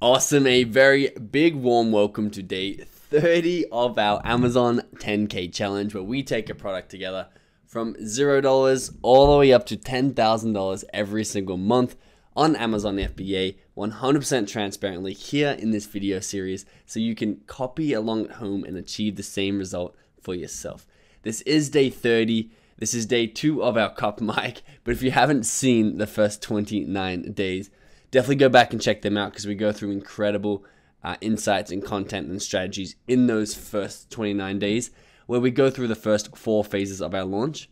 Awesome, a very big warm welcome to day 30 of our Amazon 10K challenge, where we take a product together from $0 all the way up to $10,000 every single month on Amazon FBA, 100% transparently here in this video series, so you can copy along at home and achieve the same result for yourself. This is day 30. This is day 2 of our cup mic, but if you haven't seen the first 29 days, definitely go back and check them out because we go through incredible insights and content and strategies in those first 29 days, where we go through the first 4 phases of our launch.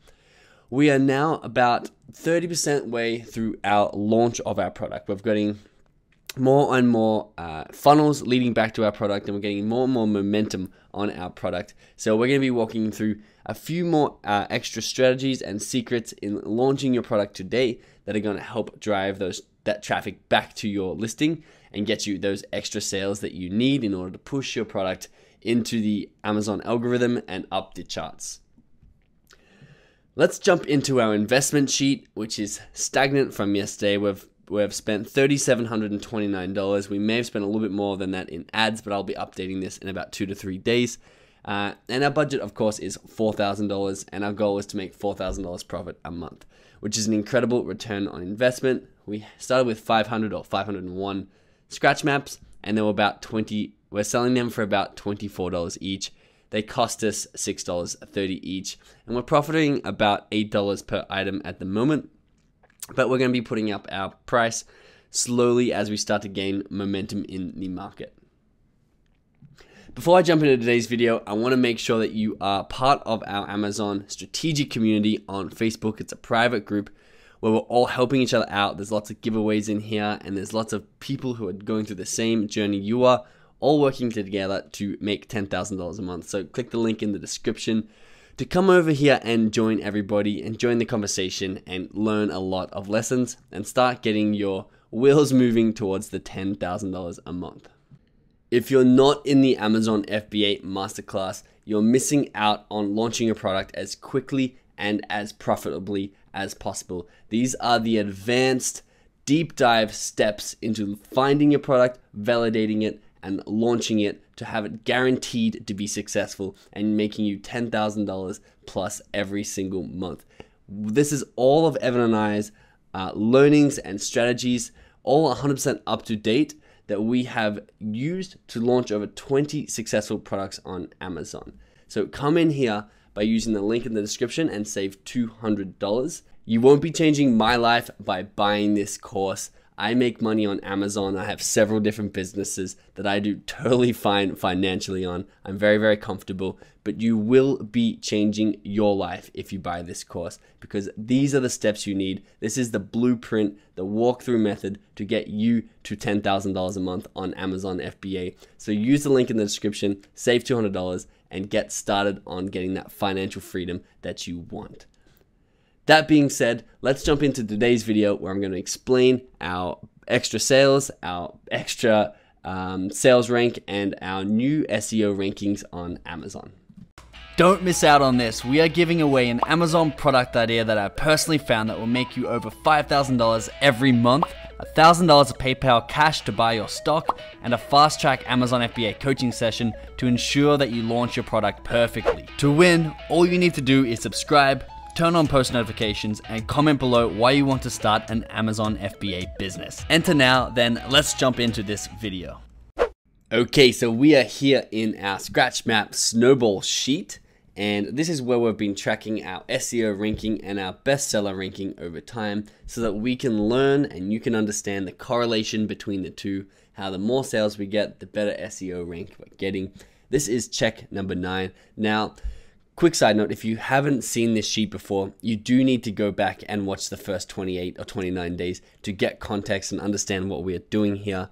We are now about 30% way through our launch of our product. We're getting more and more funnels leading back to our product, and we're getting more and more momentum on our product. So we're going to be walking through a few more extra strategies and secrets in launching your product today that are going to help drive that traffic back to your listing and get you those extra sales that you need in order to push your product into the Amazon algorithm and up the charts. Let's jump into our investment sheet, which is stagnant from yesterday. We've spent $3,729. We may have spent a little bit more than that in ads, but I'll be updating this in about 2 to 3 days. And our budget, of course, is $4,000, and our goal is to make $4,000 profit a month, which is an incredible return on investment. We started with 500 or 501 scratch maps, and they were about 20. We're selling them for about $24 each. They cost us $6.30 each, and we're profiting about $8 per item at the moment. But we're going to be putting up our price slowly as we start to gain momentum in the market. Before I jump into today's video, I want to make sure that you are part of our Amazon strategic community on Facebook. It's a private group where we're all helping each other out. There's lots of giveaways in here, and there's lots of people who are going through the same journey you are, all working together to make $10,000 a month. So click the link in the description to come over here and join everybody and join the conversation and learn a lot of lessons and start getting your wheels moving towards the $10,000 a month. If you're not in the Amazon FBA Masterclass, you're missing out on launching a product as quickly and as profitably as possible. These are the advanced deep dive steps into finding your product, validating it, and launching it to have it guaranteed to be successful and making you $10,000 plus every single month. This is all of Evan and I's learnings and strategies, all 100% up to date, that we have used to launch over 20 successful products on Amazon. So come in here by using the link in the description and save $200. You won't be changing my life by buying this course. I make money on Amazon. I have several different businesses that I do totally fine financially on. I'm very, very comfortable, but you will be changing your life if you buy this course, because these are the steps you need. This is the blueprint, the walkthrough method to get you to $10,000 a month on Amazon FBA. So use the link in the description, save $200, and get started on getting that financial freedom that you want. That being said, let's jump into today's video where I'm going to explain our extra sales, our extra sales rank, and our new SEO rankings on Amazon. Don't miss out on this. We are giving away an Amazon product idea that I personally found that will make you over $5,000 every month, $1,000 of PayPal cash to buy your stock, and a fast-track Amazon FBA coaching session to ensure that you launch your product perfectly. To win, all you need to do is subscribe, turn on post notifications, and comment below why you want to start an Amazon FBA business. Enter now, then let's jump into this video. Okay, so we are here in our Scratch Map Snowball sheet, and this is where we've been tracking our SEO ranking and our bestseller ranking over time so that we can learn and you can understand the correlation between the two, how the more sales we get, the better SEO rank we're getting. This is check number 9. Now, quick side note, if you haven't seen this sheet before, you do need to go back and watch the first 28 or 29 days to get context and understand what we are doing here,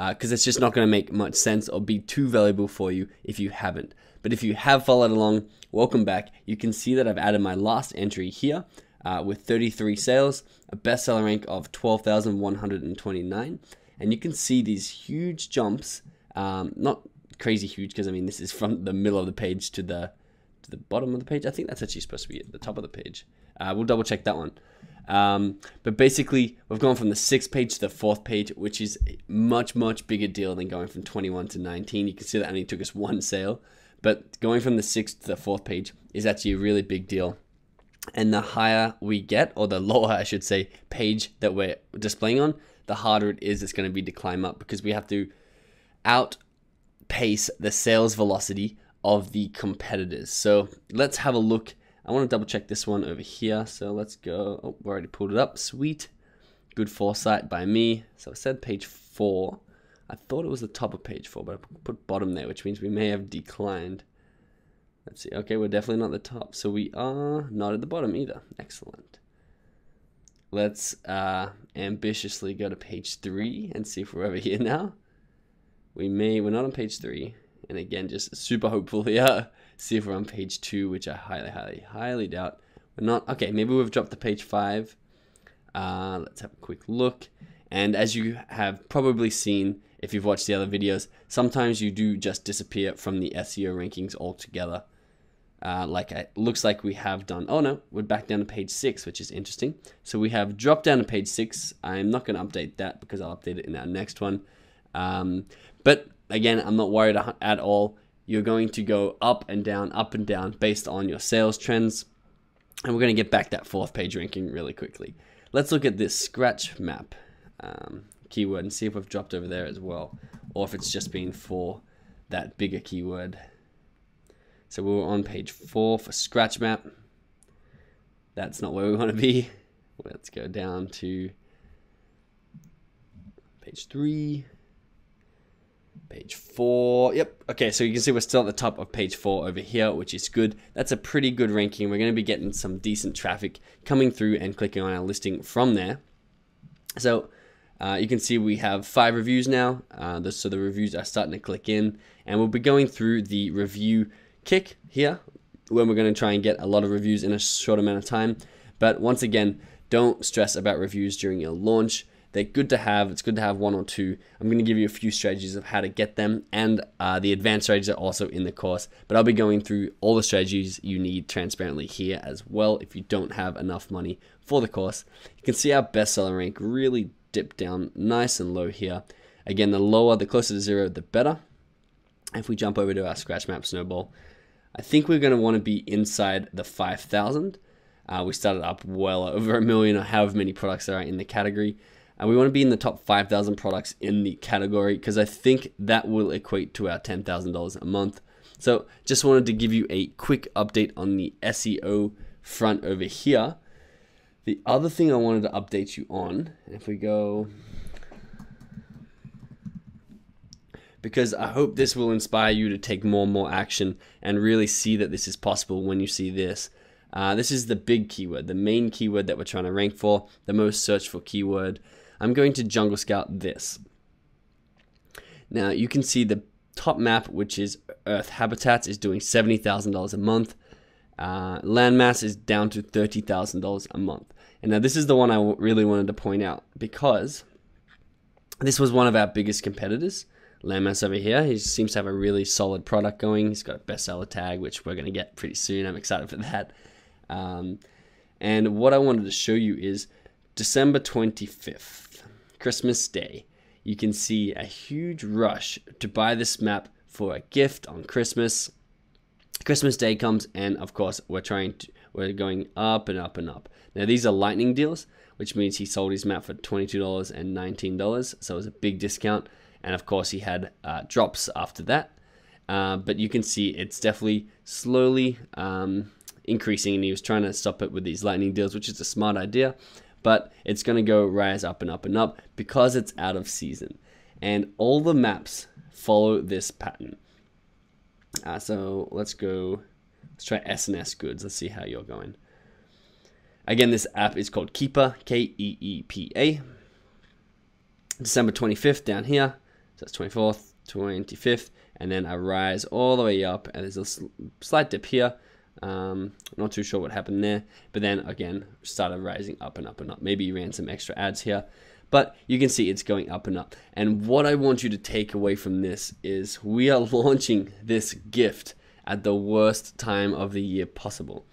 because it's just not going to make much sense or be too valuable for you if you haven't. But if you have followed along, welcome back. You can see that I've added my last entry here with 33 sales, a bestseller rank of 12,129, and you can see these huge jumps, not crazy huge because I mean this is from the middle of the page to the bottom of the page. I think that's actually supposed to be at the top of the page. We'll double check that one. But basically, we've gone from the 6th page to the 4th page, which is a much, much bigger deal than going from 21 to 19. You can see that only took us one sale. But going from the 6th to the 4th page is actually a really big deal. And the higher we get, or the lower, I should say, page that we're displaying on, the harder it is it's going to be to climb up, because we have to outpace the sales velocity of the competitors. So let's have a look. I want to double check this one over here. So let's go. Oh, we already pulled it up. Sweet. Good foresight by me. So I said page 4. I thought it was the top of page 4, but I put bottom there, which means we may have declined. Let's see. Okay, we're definitely not the top. So we are not at the bottom either. Excellent. Let's ambitiously go to page 3 and see if we're over here now. We're not on page 3. And again, just super hopeful here. See if we're on page 2, which I highly doubt. We're not. Okay, maybe we've dropped to page 5. Let's have a quick look. And as you have probably seen, if you've watched the other videos, sometimes you do just disappear from the SEO rankings altogether. Looks like we have done. Oh no, we're back down to page 6, which is interesting. So we have dropped down to page 6. I'm not going to update that because I'll update it in our next one. But again, I'm not worried at all. You're going to go up and down based on your sales trends. And we're going to get back that 4th page ranking really quickly. Let's look at this scratch map keyword and see if we've dropped over there as well, or if it's just been for that bigger keyword. So we were on page 4 for scratch map. That's not where we want to be. Let's go down to page 3. Page 4, yep. Okay, so you can see we're still at the top of page 4 over here, which is good. That's a pretty good ranking. We're going to be getting some decent traffic coming through and clicking on our listing from there. So you can see we have 5 reviews now. So the reviews are starting to click in, and we'll be going through the review kick here, when we're going to try and get a lot of reviews in a short amount of time. But once again, don't stress about reviews during your launch. They're good to have. It's good to have 1 or 2. I'm going to give you a few strategies of how to get them, and the advanced strategies are also in the course. But I'll be going through all the strategies you need transparently here as well if you don't have enough money for the course. You can see our bestseller rank really dipped down nice and low here. Again, the closer to 0, the better. If we jump over to our scratch map Snowball, I think we're going to want to be inside the 5,000. We started up well over 1 million, or however many products there are in the category. And we want to be in the top 5,000 products in the category, because I think that will equate to our $10,000 a month. So just wanted to give you a quick update on the SEO front over here. The other thing I wanted to update you on, if we go, because I hope this will inspire you to take more and more action and really see that this is possible when you see this. This is the big keyword, the main keyword that we're trying to rank for, the most searched for keyword. I'm going to Jungle Scout this. Now you can see the top map, which is Earth Habitats, is doing $70,000 a month. Landmass is down to $30,000 a month. And now this is the one I really wanted to point out, because this was one of our biggest competitors. Landmass over here, he seems to have a really solid product going. He's got a bestseller tag, which we're going to get pretty soon. I'm excited for that. And what I wanted to show you is December 25th, Christmas Day. You can see a huge rush to buy this map for a gift on Christmas. Christmas Day comes, and of course we're going up and up and up. Now these are lightning deals, which means he sold his map for $22 and $19, so it was a big discount. And of course he had drops after that. But you can see it's definitely slowly increasing, and he was trying to stop it with these lightning deals, which is a smart idea. But it's going to go rise up and up and up because it's out of season. And all the maps follow this pattern. So let's try S&S Goods. Let's see how you're going. Again, this app is called Keepa, K-E-E-P-A. December 25th down here. So it's 24th, 25th, and then a rise all the way up, and there's a slight dip here. Not too sure what happened there, but then again started rising up and up and up. Maybe he ran some extra ads here, but you can see it's going up and up. And what I want you to take away from this is we are launching this gift at the worst time of the year possible,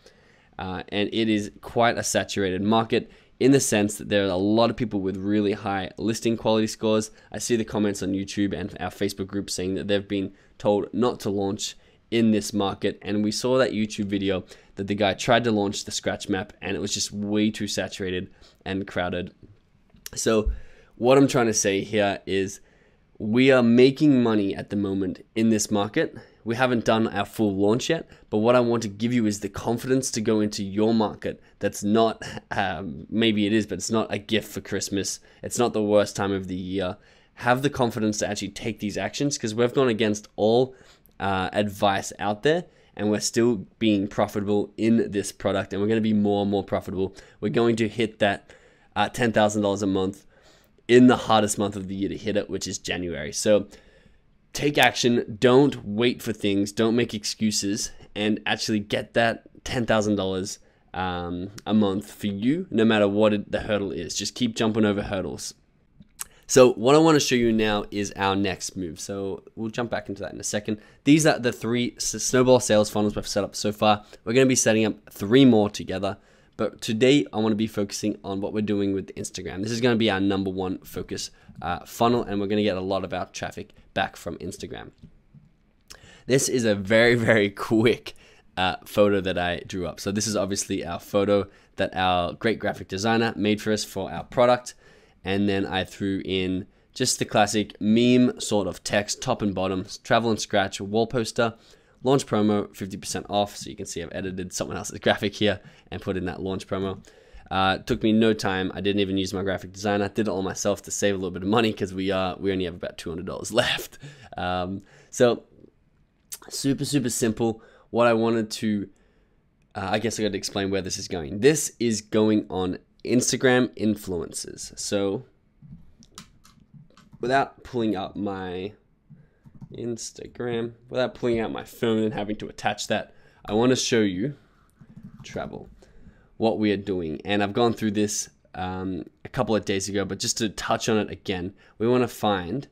and it is quite a saturated market. in the sense that there are a lot of people with really high listing quality scores. I see the comments on YouTube and our Facebook group saying that they've been told not to launch in this market, and we saw that YouTube video that the guy tried to launch the scratch map and it was just way too saturated and crowded. So what I'm trying to say here is we are making money at the moment in this market. We haven't done our full launch yet, but what I want to give you is the confidence to go into your market. That's not, maybe it is, but it's not a gift for Christmas. It's not the worst time of the year. Have the confidence to actually take these actions, because we've gone against all advice out there, and we're still being profitable in this product, and we're going to be more and more profitable. We're going to hit that $10,000 a month in the hardest month of the year to hit it, which is January. So take action. Don't wait for things. Don't make excuses, and actually get that $10,000 a month for you, no matter what the hurdle is. Just keep jumping over hurdles. So what I want to show you now is our next move. So we'll jump back into that in a second. These are the 3 Snowball sales funnels we've set up so far. We're going to be setting up 3 more together. But today I want to be focusing on what we're doing with Instagram. This is going to be our #1 focus funnel, and we're going to get a lot of our traffic back from Instagram. This is a very, very quick photo that I drew up. So this is obviously our photo that our great graphic designer made for us for our product. And then I threw in just the classic meme sort of text, top and bottom, travel and scratch, wall poster, launch promo, 50% off. So you can see I've edited someone else's graphic here and put in that launch promo. It took me no time. I didn't even use my graphic designer. I did it all myself to save a little bit of money, because we only have about $200 left. So super, super simple. What I wanted to, I guess I got to explain where this is going. This is going on Instagram influencers. So without pulling up my Instagram, without pulling out my phone and having to attach that, I want to show you travel, what we are doing. And I've gone through this a couple of days ago, but just to touch on it again, we want to find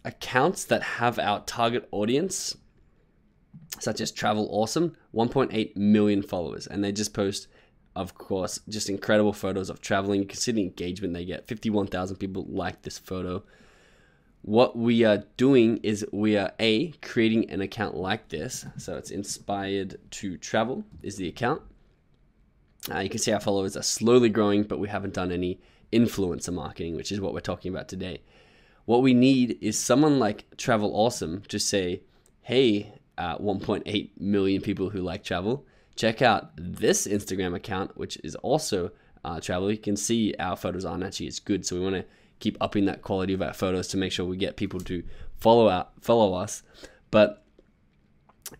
accounts that have our target audience, such as Travel Awesome, 1.8 million followers, and they just post, of course, just incredible photos of traveling. You can see the engagement they get. 51,000 people like this photo. What we are doing is we are creating an account like this. So it's Inspired to Travel is the account. You can see our followers are slowly growing, but we haven't done any influencer marketing, which is what we're talking about today. What we need is someone like Travel Awesome to say, hey, 1.8 million people who like travel, check out this Instagram account, which is also travel. You can see our photos aren't actually as good, so we want to keep upping that quality of our photos to make sure we get people to follow us. But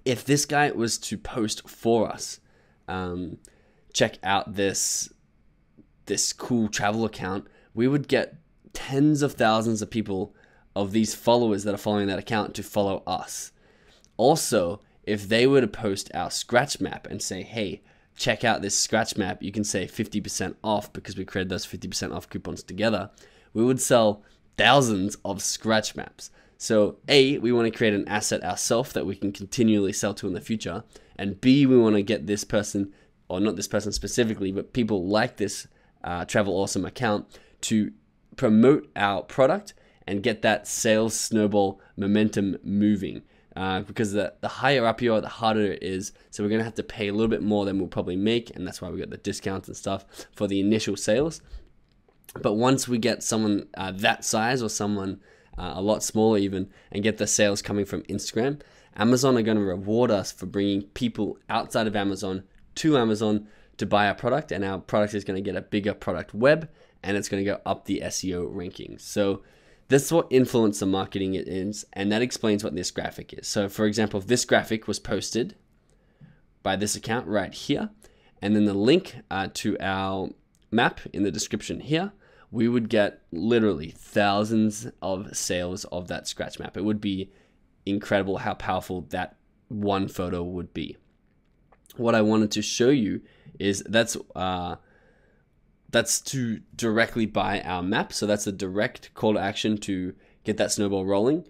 if this guy was to post for us, check out this cool travel account, we would get tens of thousands of people of these followers that are following that account to follow us. Also, if they were to post our scratch map and say, hey, check out this scratch map, you can say 50% off because we created those 50% off coupons together, we would sell thousands of scratch maps. So A, we want to create an asset ourselves that we can continually sell to in the future. And B, we want to get this person, or not this person specifically, but people like this Travel Awesome account to promote our product and get that sales snowball momentum moving. Because the higher up you are, the harder it is. So we're going to have to pay a little bit more than we'll probably make. And that's why we got the discounts and stuff for the initial sales. But once we get someone that size, or someone a lot smaller even, and get the sales coming from Instagram, Amazon are going to reward us for bringing people outside of Amazon to Amazon to buy our product. And our product is going to get a bigger product web, and it's going to go up the SEO rankings. So this is what influencer marketing is, and that explains what this graphic is. So for example, if this graphic was posted by this account right here, and then the link to our map in the description here, we would get literally thousands of sales of that scratch map. It would be incredible how powerful that one photo would be. What I wanted to show you is that's to directly buy our map. So that's a direct call to action to get that snowball rolling.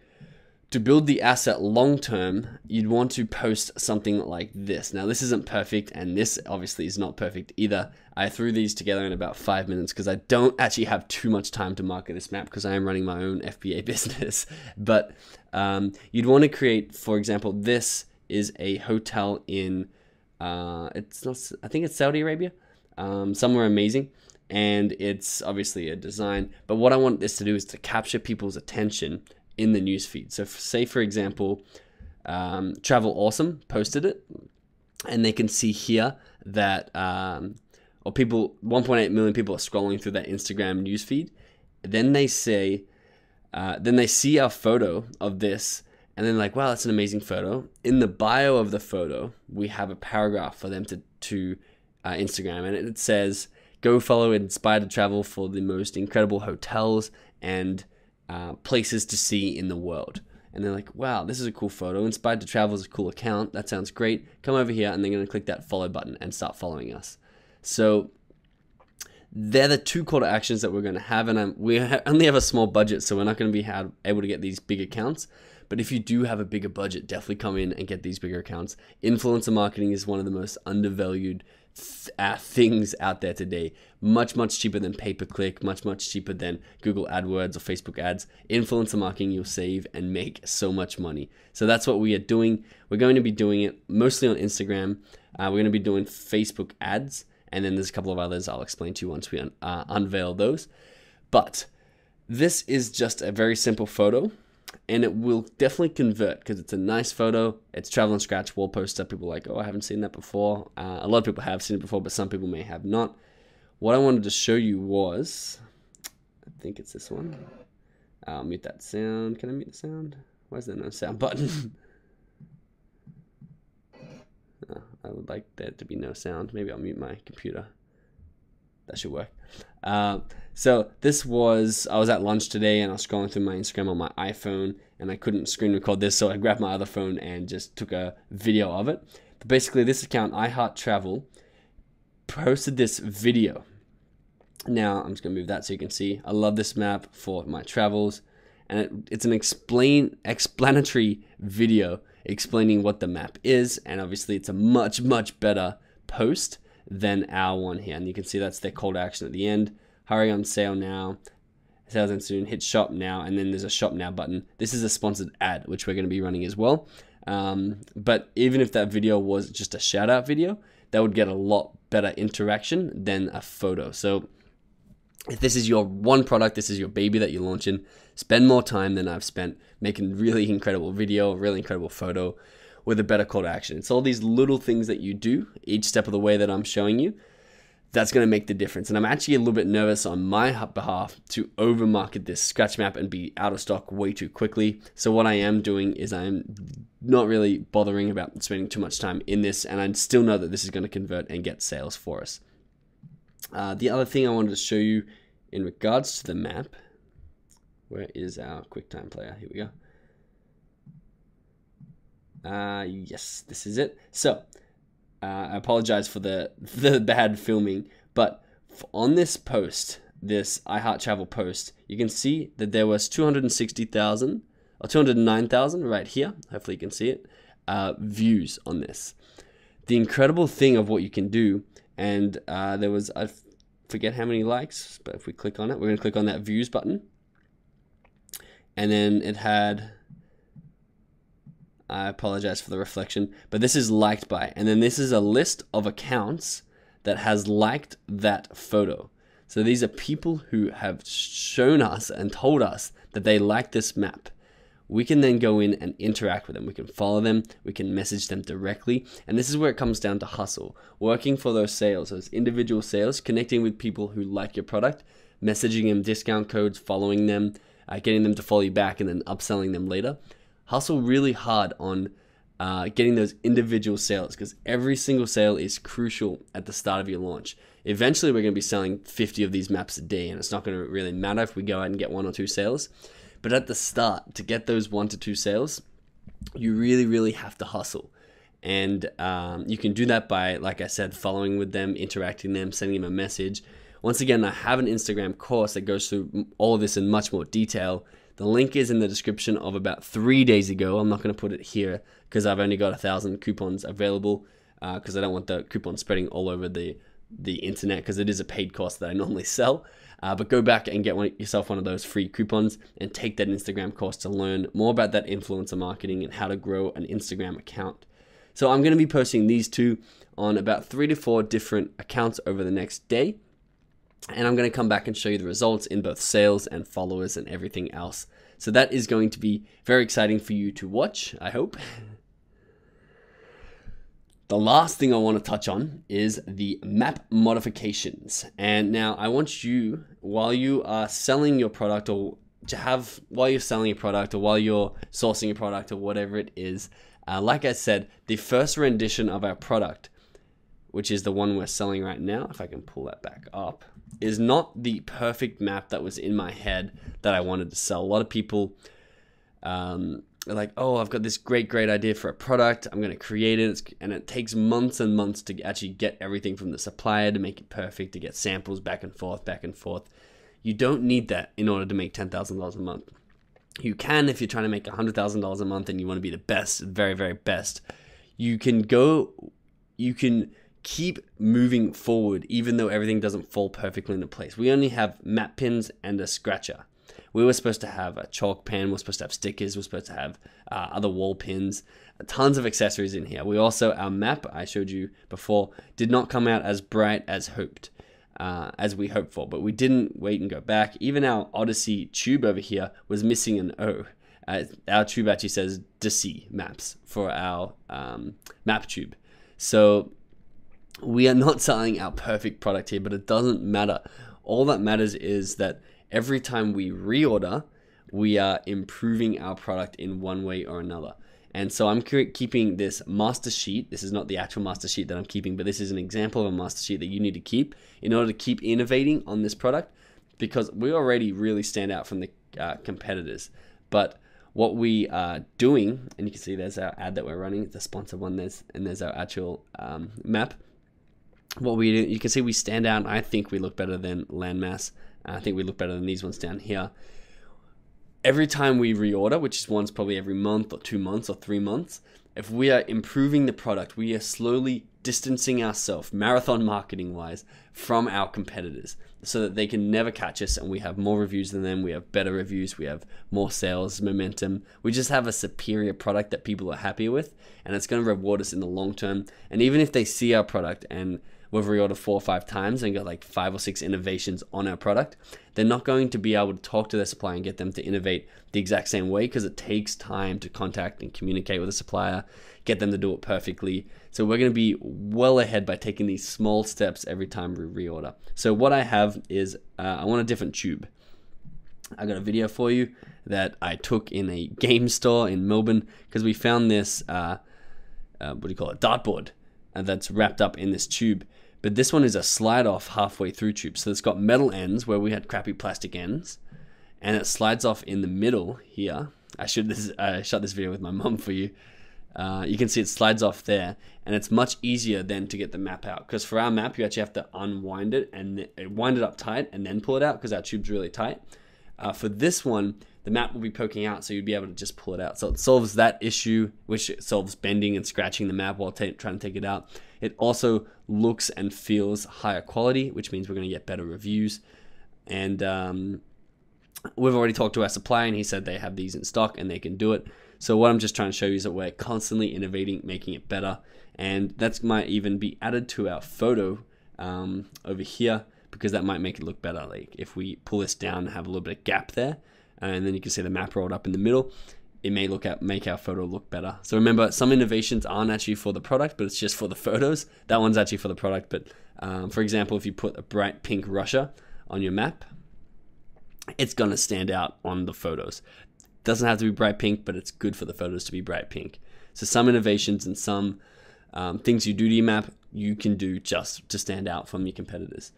To build the asset long term, you'd want to post something like this. Now, this isn't perfect, and this obviously is not perfect either. I threw these together in about 5 minutes because I don't actually have too much time to market this map because I am running my own FBA business. But you'd want to create, for example, this is a hotel in, I think it's Saudi Arabia, somewhere amazing. And it's obviously a design. But what I want this to do is to capture people's attention in the newsfeed. So say, for example, Travel Awesome posted it, and they can see here that 1.8 million people are scrolling through that Instagram newsfeed. Then they see our photo of this, and then like, wow, that's an amazing photo. In the bio of the photo, we have a paragraph for them to Instagram, and it says, "Go follow Inspired to Travel for the most incredible hotels and places to see in the world." And they're like, wow, this is a cool photo. Inspired to Travel is a cool account. That sounds great. Come over here, and they're going to click that follow button and start following us. So they're the two call to actions that we're going to have. And we only have a small budget, so we're not going to be able to get these big accounts. But if you do have a bigger budget, definitely come in and get these bigger accounts. Influencer marketing is one of the most undervalued things out there today. Much cheaper than pay-per-click, much cheaper than Google AdWords or Facebook ads. Influencer marketing, you'll save and make so much money. So that's what we are doing. We're going to be doing it mostly on Instagram. We're going to be doing Facebook ads, and then there's a couple of others I'll explain to you once we unveil those. But this is just a very simple photo, and it will definitely convert because it's a nice photo. It's Travel and Scratch wall poster. People are like, oh, I haven't seen that before. A lot of people have seen it before, but some people may have not. What I wanted to show you was, I think it's this one. I'll mute that sound. Can I mute the sound? Why is there no sound button? Oh, I would like there to be no sound. Maybe I'll mute my computer. That should work. So this was, I was at lunch today and I was scrolling through my Instagram on my iPhone and I couldn't screen record this, so I grabbed my other phone and just took a video of it. But basically this account, I Heart Travel, posted this video. Now I'm just gonna move that so you can see. I love this map for my travels, and it's an explanatory video explaining what the map is, and obviously it's a much better post than our one here. And you can see that's their call to action at the end. Hurry on sale now. Sales end soon. Hit shop now. And then there's a shop now button. This is a sponsored ad, which we're going to be running as well. But even if that video was just a shout out video, that would get a lot better interaction than a photo. So if this is your one product, this is your baby that you're launching, spend more time than I've spent making really incredible video, really incredible photo with a better call to action. It's all these little things that you do each step of the way that I'm showing you that's going to make the difference. And I'm actually a little bit nervous on my behalf to over market this scratch map and be out of stock way too quickly. So what I am doing is I'm not really bothering about spending too much time in this, and I still know that this is going to convert and get sales for us. The other thing I wanted to show you in regards to the map, where is our QuickTime player? Here we go. Yes, this is it. So I apologize for the bad filming, but on this post, this I Heart Travel post, you can see that there was 260,000 or 209,000 right here. Hopefully you can see it. Views on this. The incredible thing of what you can do, and there was, I forget how many likes, but if we click on it, we're going to click on that views button, and then it had, I apologize for the reflection, but this is liked by, and then this is a list of accounts that has liked that photo. So these are people who have shown us and told us that they like this map. We can then go in and interact with them. We can follow them, we can message them directly, and this is where it comes down to hustle. Working for those sales, those individual sales, connecting with people who like your product, messaging them discount codes, following them, getting them to follow you back, and then upselling them later. Hustle really hard on getting those individual sales, because every single sale is crucial at the start of your launch. Eventually, we're going to be selling 50 of these maps a day, and it's not going to really matter if we go out and get 1 or 2 sales. But at the start, to get those 1 to 2 sales, you really have to hustle. And you can do that by, like I said, following with them, interacting them, sending them a message. Once again, I have an Instagram course that goes through all of this in much more detail. The link is in the description of about 3 days ago. I'm not going to put it here because I've only got 1,000 coupons available because I don't want the coupon spreading all over the internet, because it is a paid course that I normally sell. But go back and get yourself one of those free coupons and take that Instagram course to learn more about that influencer marketing and how to grow an Instagram account. So I'm going to be posting these two on about 3 to 4 different accounts over the next day. And I'm going to come back and show you the results in both sales and followers and everything else. So that is going to be very exciting for you to watch, I hope. The last thing I want to touch on is the map modifications. And now I want you, while you are selling your product, or while you're selling your product, or while you're sourcing your product, or whatever it is, like I said, the first rendition of our product, which is the one we're selling right now, if I can pull that back up, is not the perfect map that was in my head that I wanted to sell. A lot of people are like, oh, I've got this great idea for a product. I'm going to create it. And it takes months and months to actually get everything from the supplier to make it perfect, to get samples back and forth. You don't need that in order to make $10,000 a month. You can if you're trying to make $100,000 a month and you want to be the best, very, very best. You can keep moving forward even though everything doesn't fall perfectly into place. We only have map pins and a scratcher. We were supposed to have a chalk pen, we're supposed to have stickers, we're supposed to have other wall pins, tons of accessories in here. We also, our map, I showed you before, did not come out as bright as we hoped for, but we didn't wait and go back. Even our Odyssey tube over here was missing an O. Our tube actually says DC maps for our map tube. So we are not selling our perfect product here, but it doesn't matter. All that matters is that every time we reorder, we are improving our product in one way or another. And so I'm keeping this master sheet. This is not the actual master sheet that I'm keeping, but this is an example of a master sheet that you need to keep in order to keep innovating on this product, because we already really stand out from the competitors. But what we are doing, and you can see there's our ad that we're running, it's a sponsored one, and there's our actual map. What we do, you can see we stand out, and I think we look better than Landmass. I think we look better than these ones down here. Every time we reorder, which is once probably every month or 2 months or 3 months, if we are improving the product, we are slowly distancing ourselves, marathon marketing wise, from our competitors so that they can never catch us, and we have more reviews than them, we have better reviews, we have more sales momentum. We just have a superior product that people are happy with, and it's going to reward us in the long term. And even if they see our product and we've reordered 4 or 5 times and got like 5 or 6 innovations on our product, they're not going to be able to talk to their supplier and get them to innovate the exact same way, because it takes time to contact and communicate with the supplier, get them to do it perfectly. So we're going to be well ahead by taking these small steps every time we reorder. So what I have is I want a different tube. I got a video for you that I took in a game store in Melbourne, because we found this dartboard that's wrapped up in this tube. But this one is a slide off halfway through tube. So it's got metal ends where we had crappy plastic ends, and it slides off in the middle here. I shot this video with my mum for you. You can see it slides off there, and it's much easier then to get the map out, because for our map you actually have to unwind it and wind it up tight and then pull it out, because our tube's really tight. For this one, the map will be poking out, so you'd be able to just pull it out. So it solves that issue, which solves bending and scratching the map while trying to take it out. It also looks and feels higher quality, which means we're going to get better reviews. And we've already talked to our supplier, and he said they have these in stock and they can do it. So what I'm just trying to show you is that we're constantly innovating, making it better. And that might even be added to our photo over here, because that might make it look better. Like if we pull this down and have a little bit of gap there, and then you can see the map rolled up in the middle, it may make our photo look better. So remember, some innovations aren't actually for the product, but it's just for the photos. That one's actually for the product. But for example, if you put a bright pink Russia on your map, it's going to stand out on the photos. Doesn't have to be bright pink, but it's good for the photos to be bright pink. So some innovations and some things you do to your map, you can do just to stand out from your competitors.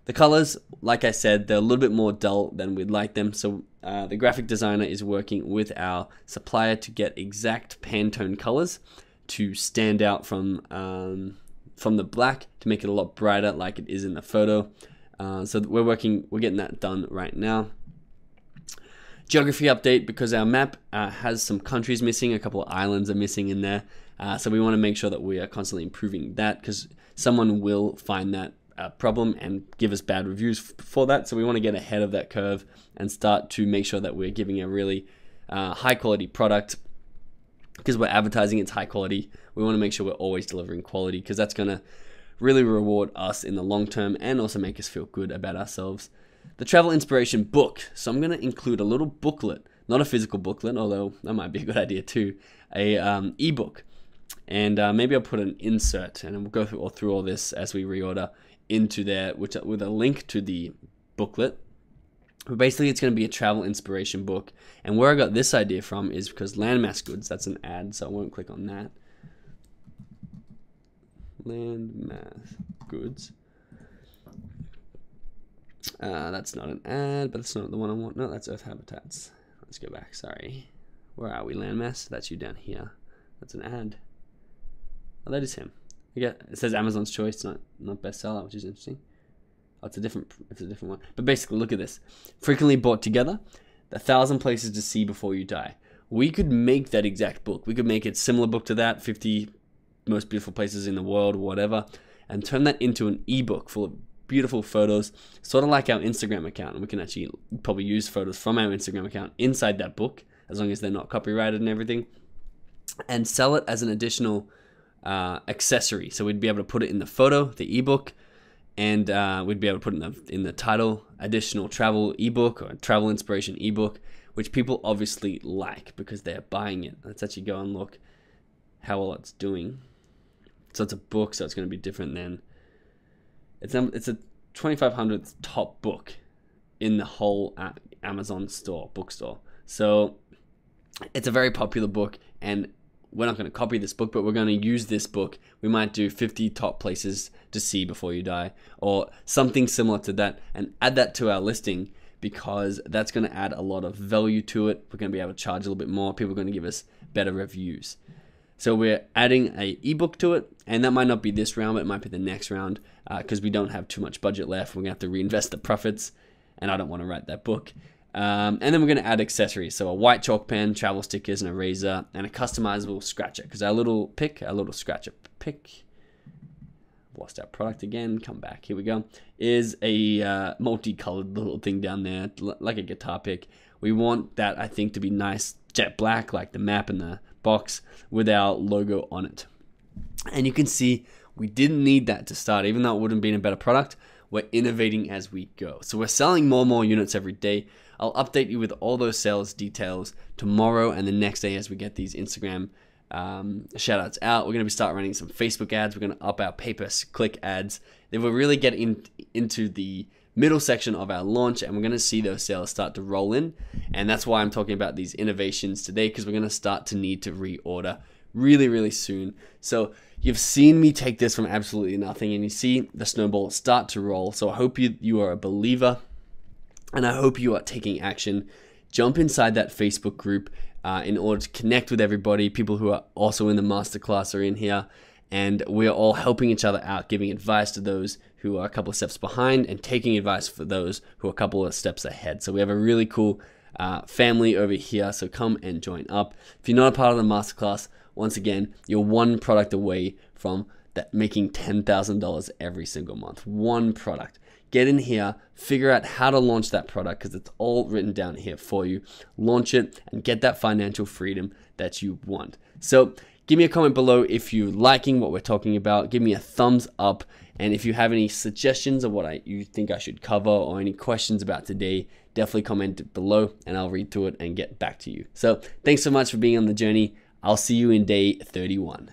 The colors, like I said, they're a little bit more dull than we'd like them. So the graphic designer is working with our supplier to get exact Pantone colors to stand out from the black, to make it a lot brighter like it is in the photo. So we're getting that done right now. Geography update, because our map has some countries missing, a couple of islands are missing in there. So we want to make sure that we are constantly improving that, because someone will find that problem and give us bad reviews for that. So we want to get ahead of that curve and start to make sure that we're giving a really high quality product, because we're advertising it's high quality. We want to make sure we're always delivering quality, because that's going to really reward us in the long term and also make us feel good about ourselves. The travel inspiration book. So I'm going to include a little booklet, not a physical booklet, although that might be a good idea too, a ebook. And maybe I'll put an insert, and we'll go through all this as we reorder into there, with a link to the booklet. But basically, it's going to be a travel inspiration book. And where I got this idea from is because Landmass Goods, that's an ad, so I won't click on that. Landmass Goods. That's not an ad, but that's not the one I want. No, that's Earth Habitats. Let's go back, sorry. Where are we, Landmass? That's you down here. That's an ad. Oh, that is him. Yeah, it says Amazon's Choice, not bestseller, which is interesting. Oh, it's a different one. But basically, look at this. Frequently bought together, 1,000 places to see before you die. We could make that exact book. We could make it similar book to that, 50 most beautiful places in the world, whatever, and turn that into an ebook full of beautiful photos, sort of like our Instagram account. And we can actually probably use photos from our Instagram account inside that book, as long as they're not copyrighted and everything, and sell it as an additional accessory. So we'd be able to put it in the photo, the ebook, and we'd be able to put it in the title, additional travel ebook or travel inspiration ebook, which people obviously like because they're buying it. Let's actually go and look how well it's doing. So it's a book, so it's going to be different than it's a 2,500th top book in the whole Amazon bookstore. So it's a very popular book, and we're not going to copy this book, but we're going to use this book. We might do 50 top places to see before you die, or something similar to that, and add that to our listing, because that's going to add a lot of value to it. We're going to be able to charge a little bit more. People are going to give us better reviews. So we're adding an ebook to it, and that might not be this round, but it might be the next round, because we don't have too much budget left. We're going to have to reinvest the profits, and I don't want to write that book. And then we're going to add accessories. So a white chalk pen, travel stickers, and a razor, and a customizable scratcher. Because our little scratcher pick, lost our product again, come back, here we go, is a multicolored little thing down there, like a guitar pick. We want that, I think, to be nice, jet black, like the map and the box, with our logo on it. And you can see we didn't need that to start, even though it would have been a better product. We're innovating as we go. So we're selling more and more units every day. I'll update you with all those sales details tomorrow and the next day as we get these Instagram shout outs out. We're going to start running some Facebook ads. We're going to up our pay-per-click ads. Then we'll really get into the middle section of our launch, and we're going to see those sales start to roll in. And that's why I'm talking about these innovations today, because we're going to start to need to reorder really, really soon. So you've seen me take this from absolutely nothing, and you see the snowball start to roll. So I hope you are a believer, and I hope you are taking action. Jump inside that Facebook group in order to connect with everybody. People who are also in the masterclass are in here, and we're all helping each other out, giving advice to those who are a couple of steps behind and taking advice for those who are a couple of steps ahead. So we have a really cool family over here, so come and join up. If you're not a part of the masterclass, once again, you're one product away from that making $10,000 every single month. One product. Get in here, figure out how to launch that product, because it's all written down here for you. Launch it and get that financial freedom that you want. So give me a comment below if you're liking what we're talking about. Give me a thumbs up. And if you have any suggestions of what you think I should cover, or any questions about today, definitely comment below and I'll read through it and get back to you. So thanks so much for being on the journey. I'll see you in day 31.